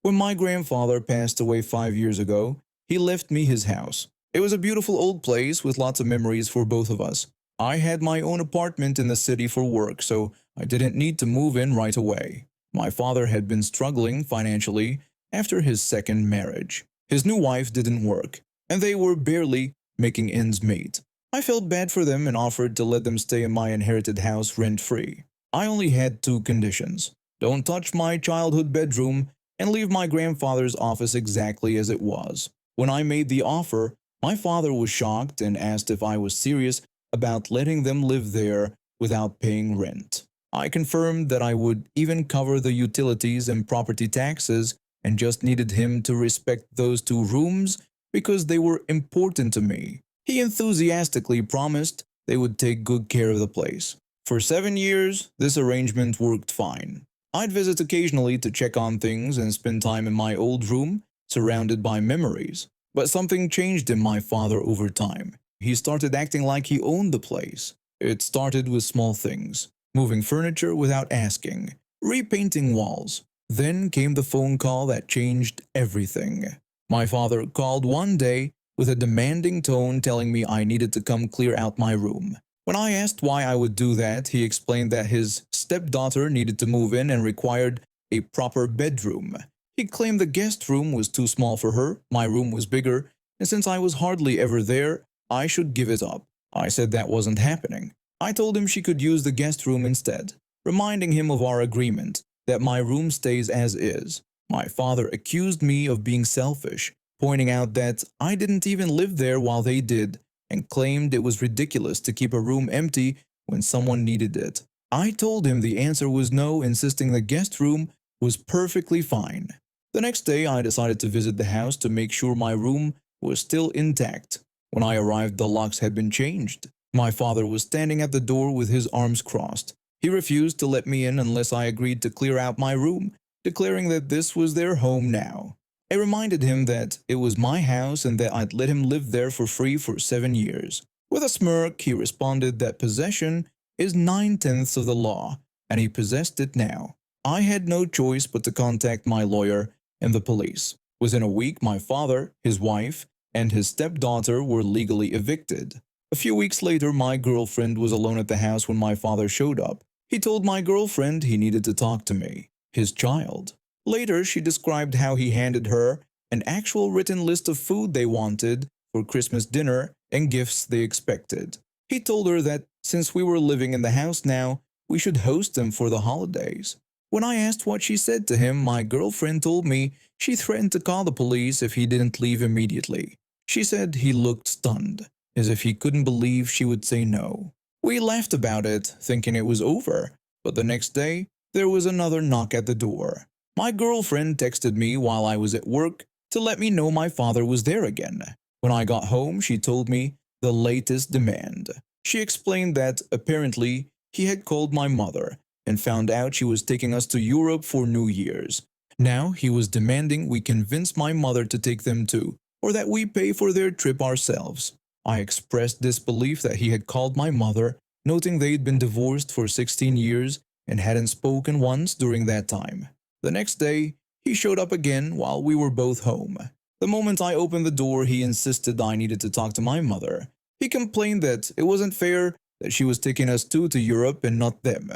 When my grandfather passed away 5 years ago, he left me his house. It was a beautiful old place with lots of memories for both of us. I had my own apartment in the city for work, so I didn't need to move in right away. My father had been struggling financially after his second marriage. His new wife didn't work, and they were barely making ends meet. I felt bad for them and offered to let them stay in my inherited house rent-free. I only had two conditions. Don't touch my childhood bedroom and leave my grandfather's office exactly as it was. When I made the offer, my father was shocked and asked if I was serious about letting them live there without paying rent. I confirmed that I would even cover the utilities and property taxes and just needed him to respect those two rooms because they were important to me. He enthusiastically promised they would take good care of the place. For 7 years, this arrangement worked fine. I'd visit occasionally to check on things and spend time in my old room, surrounded by memories. But something changed in my father over time. He started acting like he owned the place. It started with small things, moving furniture without asking, repainting walls. Then came the phone call that changed everything. My father called one day with a demanding tone telling me I needed to come clear out my room. When I asked why I would do that, he explained that his stepdaughter needed to move in and required a proper bedroom. He claimed the guest room was too small for her, my room was bigger, and since I was hardly ever there, I should give it up. I said that wasn't happening. I told him she could use the guest room instead, reminding him of our agreement that my room stays as is. My father accused me of being selfish, pointing out that I didn't even live there while they did, and claimed it was ridiculous to keep a room empty when someone needed it. I told him the answer was no, insisting the guest room was perfectly fine. The next day, I decided to visit the house to make sure my room was still intact. When I arrived, the locks had been changed. My father was standing at the door with his arms crossed. He refused to let me in unless I agreed to clear out my room, declaring that this was their home now. I reminded him that it was my house and that I'd let him live there for free for 7 years. With a smirk, he responded that possession is 9/10 of the law, and he possessed it now. I had no choice but to contact my lawyer and the police. Within a week, my father, his wife, and his stepdaughter were legally evicted. A few weeks later, my girlfriend was alone at the house when my father showed up. He told my girlfriend he needed to talk to me, his child. Later, she described how he handed her an actual written list of food they wanted for Christmas dinner and gifts they expected. He told her that since we were living in the house now, we should host them for the holidays. When I asked what she said to him, my girlfriend told me she threatened to call the police if he didn't leave immediately. She said he looked stunned, as if he couldn't believe she would say no. We laughed about it, thinking it was over, but the next day, there was another knock at the door. My girlfriend texted me while I was at work to let me know my father was there again. When I got home, she told me the latest demand. She explained that apparently he had called my mother and found out she was taking us to Europe for New Year's. Now he was demanding we convince my mother to take them too, or that we pay for their trip ourselves. I expressed disbelief that he had called my mother, noting they'd been divorced for 16 years and hadn't spoken once during that time. The next day, he showed up again while we were both home. The moment I opened the door, he insisted I needed to talk to my mother. He complained that it wasn't fair that she was taking us two to Europe and not them.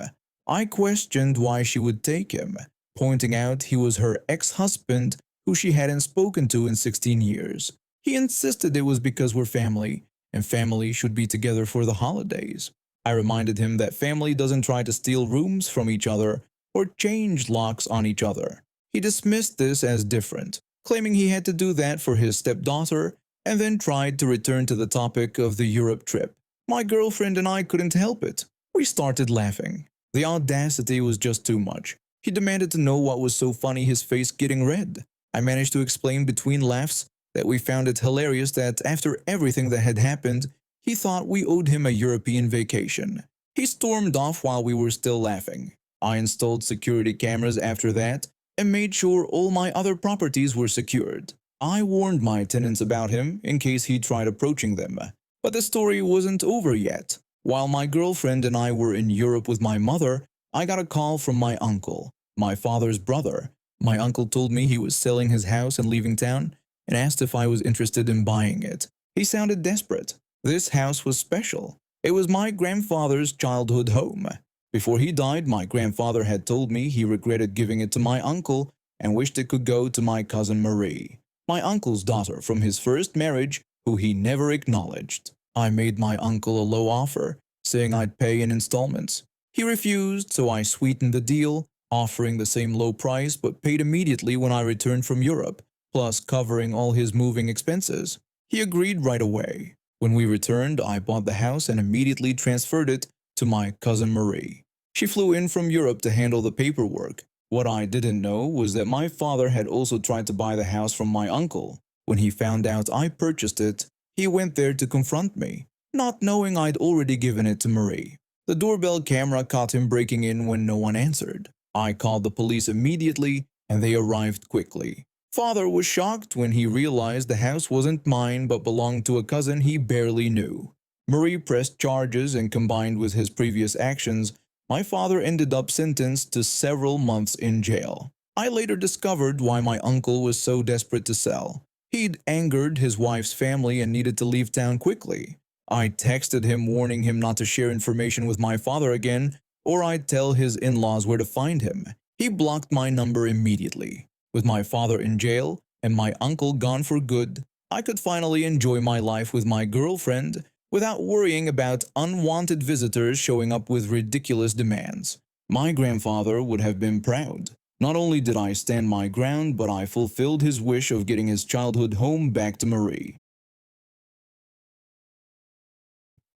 I questioned why she would take him, pointing out he was her ex-husband who she hadn't spoken to in 16 years. He insisted it was because we're family, and family should be together for the holidays. I reminded him that family doesn't try to steal rooms from each other or change locks on each other. He dismissed this as different, claiming he had to do that for his stepdaughter, and then tried to return to the topic of the Europe trip. My girlfriend and I couldn't help it. We started laughing. The audacity was just too much. He demanded to know what was so funny, his face getting red. I managed to explain between laughs that we found it hilarious that after everything that had happened, he thought we owed him a European vacation. He stormed off while we were still laughing. I installed security cameras after that and made sure all my other properties were secured. I warned my tenants about him in case he tried approaching them. But the story wasn't over yet. While my girlfriend and I were in Europe with my mother, I got a call from my uncle, my father's brother, My uncle told me he was selling his house and leaving town and asked if I was interested in buying it. He sounded desperate. This house was special. It was my grandfather's childhood home. Before he died, my grandfather had told me he regretted giving it to my uncle and wished it could go to my cousin Marie, my uncle's daughter from his first marriage, who he never acknowledged. I made my uncle a low offer, saying I'd pay in installments. He refused, so I sweetened the deal, offering the same low price but paid immediately when I returned from Europe, plus covering all his moving expenses. He agreed right away. When we returned, I bought the house and immediately transferred it to my cousin Marie. She flew in from Europe to handle the paperwork. What I didn't know was that my father had also tried to buy the house from my uncle. When he found out I purchased it, he went there to confront me, not knowing I'd already given it to Marie. The doorbell camera caught him breaking in when no one answered. I called the police immediately, and they arrived quickly. Father was shocked when he realized the house wasn't mine but belonged to a cousin he barely knew. Marie pressed charges, and combined with his previous actions, my father ended up sentenced to several months in jail. I later discovered why my uncle was so desperate to sell. He'd angered his wife's family and needed to leave town quickly. I texted him warning him not to share information with my father again, or I'd tell his in-laws where to find him. He blocked my number immediately. With my father in jail and my uncle gone for good, I could finally enjoy my life with my girlfriend without worrying about unwanted visitors showing up with ridiculous demands. My grandfather would have been proud. Not only did I stand my ground, but I fulfilled his wish of getting his childhood home back to Marie.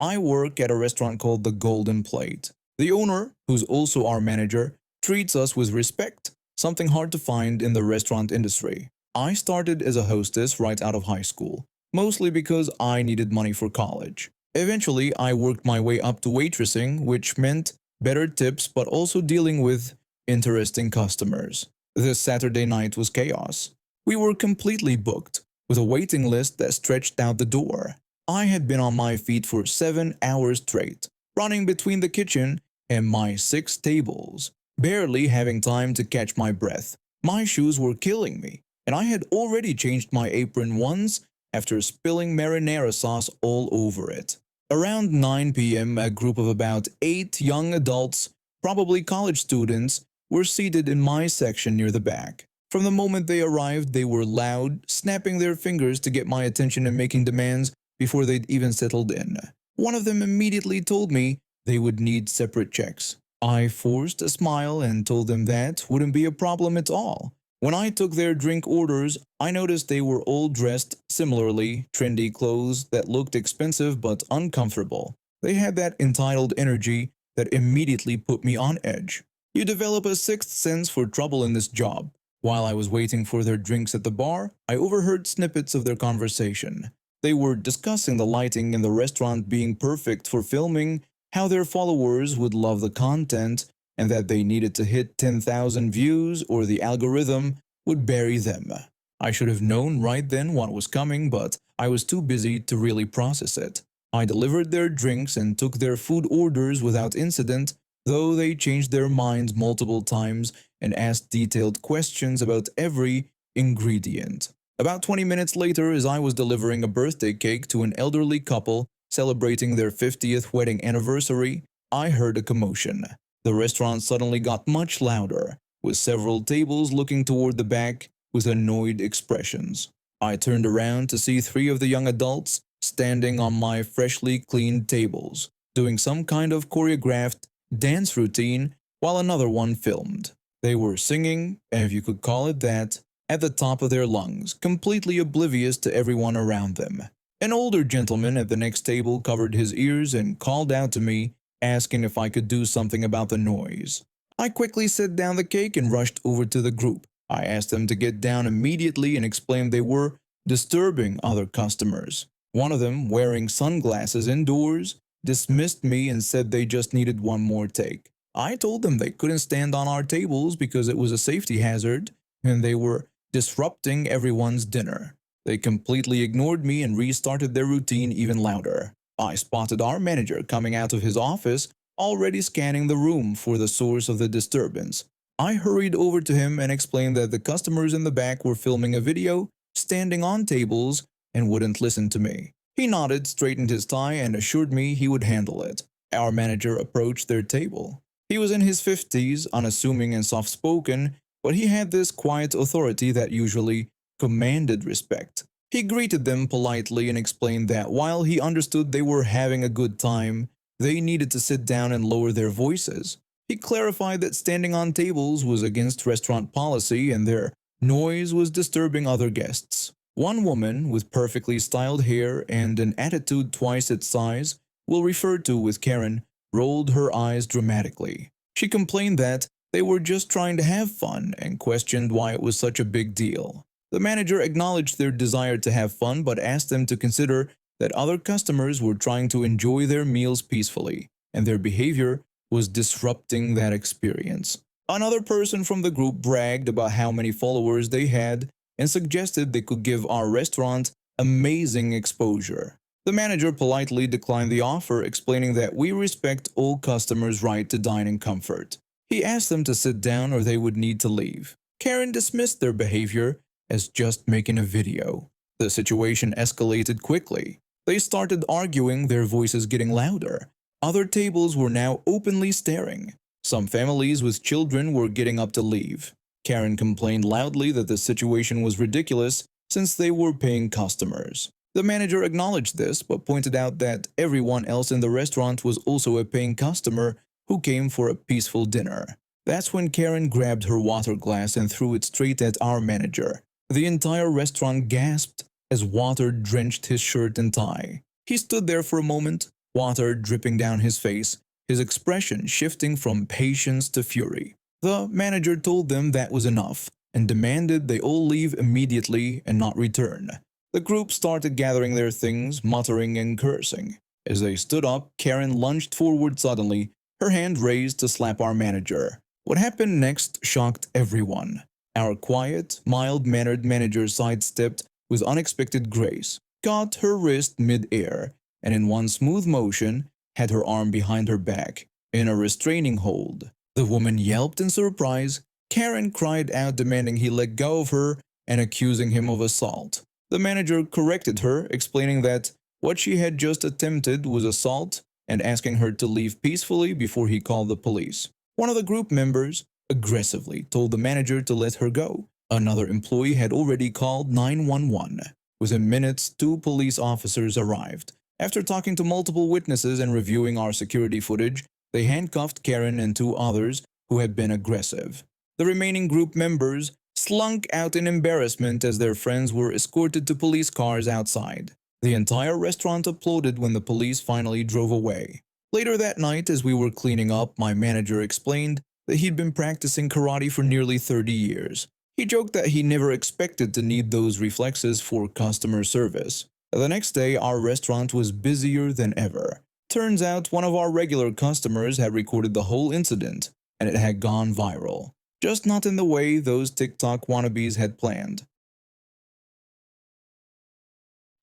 I work at a restaurant called the Golden Plate. The owner, who's also our manager, treats us with respect, something hard to find in the restaurant industry. I started as a hostess right out of high school, mostly because I needed money for college. Eventually, I worked my way up to waitressing, which meant better tips but also dealing with interesting customers. This Saturday night was chaos. We were completely booked, with a waiting list that stretched out the door. I had been on my feet for 7 hours straight, running between the kitchen and my 6 tables, barely having time to catch my breath. My shoes were killing me, and I had already changed my apron once after spilling marinara sauce all over it. Around 9 p.m., a group of about 8 young adults, probably college students, were seated in my section near the back. From the moment they arrived, they were loud, snapping their fingers to get my attention and making demands before they'd even settled in. One of them immediately told me they would need separate checks. I forced a smile and told them that wouldn't be a problem at all. When I took their drink orders, I noticed they were all dressed similarly, trendy clothes that looked expensive but uncomfortable. They had that entitled energy that immediately put me on edge. You develop a sixth sense for trouble in this job. While I was waiting for their drinks at the bar, I overheard snippets of their conversation. They were discussing the lighting in the restaurant being perfect for filming, how their followers would love the content, and that they needed to hit 10,000 views or the algorithm would bury them. I should have known right then what was coming, but I was too busy to really process it. I delivered their drinks and took their food orders without incident, though they changed their minds multiple times and asked detailed questions about every ingredient. About 20 minutes later, as I was delivering a birthday cake to an elderly couple celebrating their 50th wedding anniversary, I heard a commotion. The restaurant suddenly got much louder, with several tables looking toward the back with annoyed expressions. I turned around to see 3 of the young adults standing on my freshly cleaned tables, doing some kind of choreographed dance routine while another one filmed. They were singing, if you could call it that, at the top of their lungs, completely oblivious to everyone around them. An older gentleman at the next table covered his ears and called out to me, asking if I could do something about the noise. I quickly set down the cake and rushed over to the group. I asked them to get down immediately and explained they were disturbing other customers. One of them, wearing sunglasses indoors, dismissed me and said they just needed one more take. I told them they couldn't stand on our tables because it was a safety hazard, and they were disrupting everyone's dinner. They completely ignored me and restarted their routine even louder. I spotted our manager coming out of his office, already scanning the room for the source of the disturbance. I hurried over to him and explained that the customers in the back were filming a video, standing on tables, and wouldn't listen to me. He nodded, straightened his tie, and assured me he would handle it. Our manager approached their table. He was in his 50s, unassuming and soft-spoken, but he had this quiet authority that usually commanded respect. He greeted them politely and explained that while he understood they were having a good time, they needed to sit down and lower their voices. He clarified that standing on tables was against restaurant policy and their noise was disturbing other guests. One woman with perfectly styled hair and an attitude twice its size, we'll refer to with Karen, rolled her eyes dramatically. She complained that they were just trying to have fun and questioned why it was such a big deal. The manager acknowledged their desire to have fun but asked them to consider that other customers were trying to enjoy their meals peacefully, and their behavior was disrupting that experience. Another person from the group bragged about how many followers they had and suggested they could give our restaurant amazing exposure. The manager politely declined the offer, explaining that we respect all customers' right to dine in comfort. He asked them to sit down or they would need to leave. Karen dismissed their behavior as just making a video. The situation escalated quickly. They started arguing, their voices getting louder. Other tables were now openly staring. Some families with children were getting up to leave. Karen complained loudly that the situation was ridiculous since they were paying customers. The manager acknowledged this but pointed out that everyone else in the restaurant was also a paying customer who came for a peaceful dinner. That's when Karen grabbed her water glass and threw it straight at our manager. The entire restaurant gasped as water drenched his shirt and tie. He stood there for a moment, water dripping down his face, his expression shifting from patience to fury. The manager told them that was enough and demanded they all leave immediately and not return. The group started gathering their things, muttering and cursing. As they stood up, Karen lunged forward suddenly, her hand raised to slap our manager. What happened next shocked everyone. Our quiet, mild-mannered manager sidestepped with unexpected grace, caught her wrist mid-air, and in one smooth motion had her arm behind her back, in a restraining hold. The woman yelped in surprise. Karen cried out demanding he let go of her and accusing him of assault. The manager corrected her, explaining that what she had just attempted was assault and asking her to leave peacefully before he called the police. One of the group members aggressively told the manager to let her go. Another employee had already called 911. Within minutes, 2 police officers arrived. After talking to multiple witnesses and reviewing our security footage, they handcuffed Karen and 2 others who had been aggressive. The remaining group members slunk out in embarrassment as their friends were escorted to police cars outside. The entire restaurant applauded when the police finally drove away. Later that night, as we were cleaning up, my manager explained that he'd been practicing karate for nearly 30 years. He joked that he never expected to need those reflexes for customer service. The next day, our restaurant was busier than ever. Turns out one of our regular customers had recorded the whole incident, and it had gone viral. Just not in the way those TikTok wannabes had planned.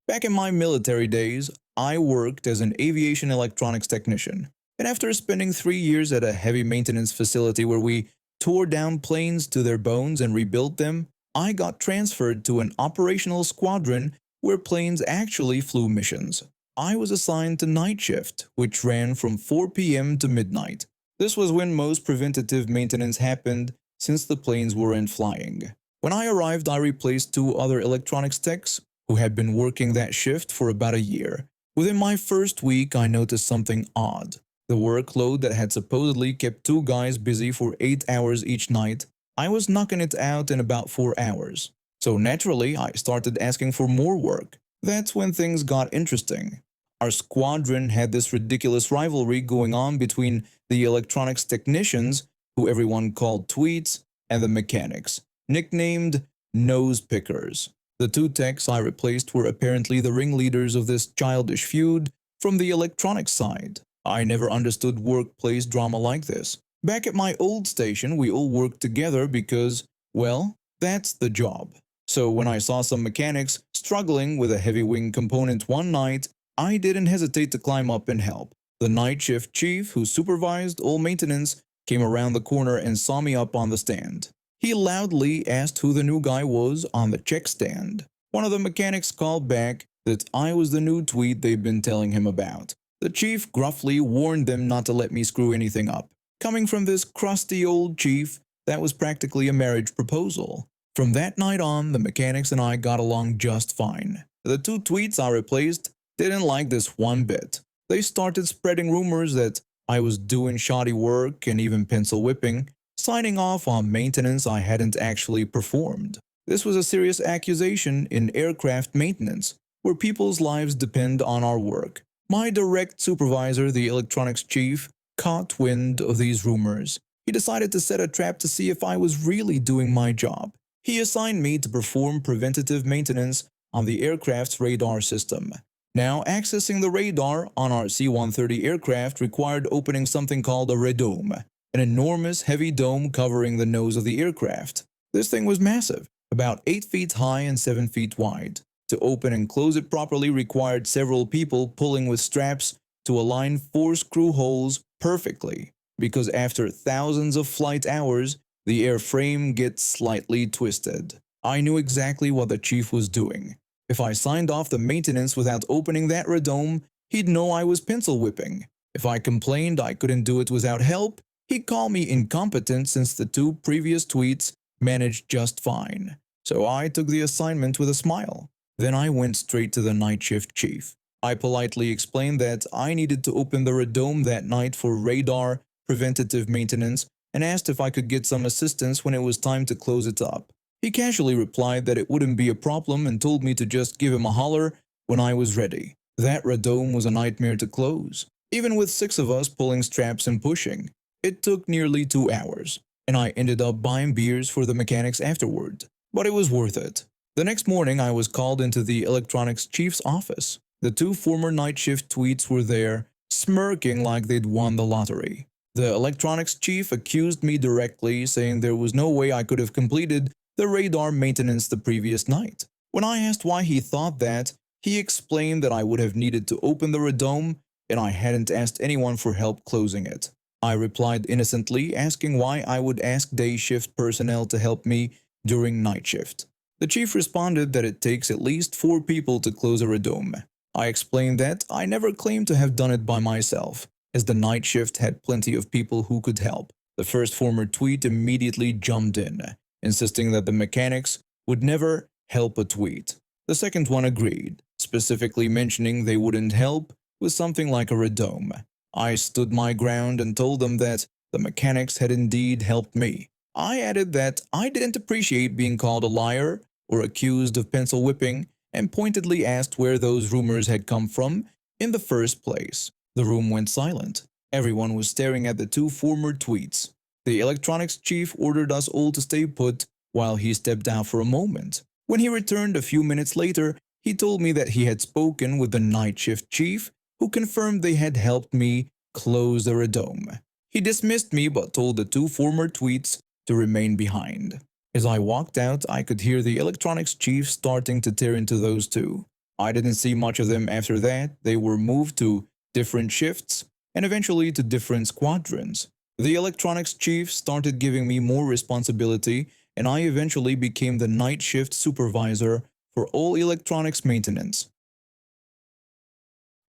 Back in my military days, I worked as an aviation electronics technician, and after spending 3 years at a heavy maintenance facility where we tore down planes to their bones and rebuilt them, I got transferred to an operational squadron where planes actually flew missions. I was assigned to night shift, which ran from 4 p.m. to midnight. This was when most preventative maintenance happened since the planes weren't flying. When I arrived, I replaced 2 other electronics techs who had been working that shift for about a year. Within my first week, I noticed something odd. The workload that had supposedly kept 2 guys busy for 8 hours each night, I was knocking it out in about 4 hours. So naturally, I started asking for more work. That's when things got interesting. Our squadron had this ridiculous rivalry going on between the electronics technicians, who everyone called tweets, and the mechanics, nicknamed nose pickers. The 2 techs I replaced were apparently the ringleaders of this childish feud from the electronics side. I never understood workplace drama like this. Back at my old station, we all worked together because, well, that's the job. So when I saw some mechanics struggling with a heavy wing component one night, I didn't hesitate to climb up and help. The night shift chief, who supervised all maintenance, came around the corner and saw me up on the stand. He loudly asked who the new guy was on the check stand. One of the mechanics called back that I was the new tweet they'd been telling him about. The chief gruffly warned them not to let me screw anything up. Coming from this crusty old chief, that was practically a marriage proposal. From that night on, the mechanics and I got along just fine. The two tweets I replaced didn't like this one bit. They started spreading rumors that I was doing shoddy work and even pencil whipping, signing off on maintenance I hadn't actually performed. This was a serious accusation in aircraft maintenance, where people's lives depend on our work. My direct supervisor, the electronics chief, caught wind of these rumors. He decided to set a trap to see if I was really doing my job. He assigned me to perform preventative maintenance on the aircraft's radar system. Now, accessing the radar on our C-130 aircraft required opening something called a radome, an enormous heavy dome covering the nose of the aircraft. This thing was massive, about 8 feet high and 7 feet wide. To open and close it properly required several people pulling with straps to align 4 screw holes perfectly, because after thousands of flight hours, the airframe gets slightly twisted. I knew exactly what the chief was doing. If I signed off the maintenance without opening that radome, he'd know I was pencil whipping. If I complained I couldn't do it without help, he'd call me incompetent since the 2 previous tweets managed just fine. So I took the assignment with a smile. Then I went straight to the night shift chief. I politely explained that I needed to open the radome that night for radar preventative maintenance and asked if I could get some assistance when it was time to close it up. He casually replied that it wouldn't be a problem and told me to just give him a holler when I was ready. That radome was a nightmare to close. Even with 6 of us pulling straps and pushing, it took nearly 2 hours, and I ended up buying beers for the mechanics afterward. But it was worth it. The next morning I was called into the electronics chief's office. The 2 former night shift tweets were there, smirking like they'd won the lottery. The electronics chief accused me directly, saying there was no way I could have completed the radar maintenance the previous night. When I asked why he thought that, he explained that I would have needed to open the radome and I hadn't asked anyone for help closing it. I replied innocently, asking why I would ask day shift personnel to help me during night shift. The chief responded that it takes at least 4 people to close a radome. I explained that I never claimed to have done it by myself, as the night shift had plenty of people who could help. The first former tweet immediately jumped in, insisting that the mechanics would never help a tweet. The second one agreed, specifically mentioning they wouldn't help with something like a radome. I stood my ground and told them that the mechanics had indeed helped me. I added that I didn't appreciate being called a liar or accused of pencil whipping, and pointedly asked where those rumors had come from in the first place. The room went silent. Everyone was staring at the 2 former tweets. The electronics chief ordered us all to stay put while he stepped out for a moment. When he returned a few minutes later, he told me that he had spoken with the night shift chief, who confirmed they had helped me close the radome. He dismissed me but told the 2 former tweets to remain behind. As I walked out, I could hear the electronics chief starting to tear into those 2. I didn't see much of them after that. They were moved to different shifts and eventually to different squadrons. The electronics chief started giving me more responsibility, and I eventually became the night shift supervisor for all electronics maintenance.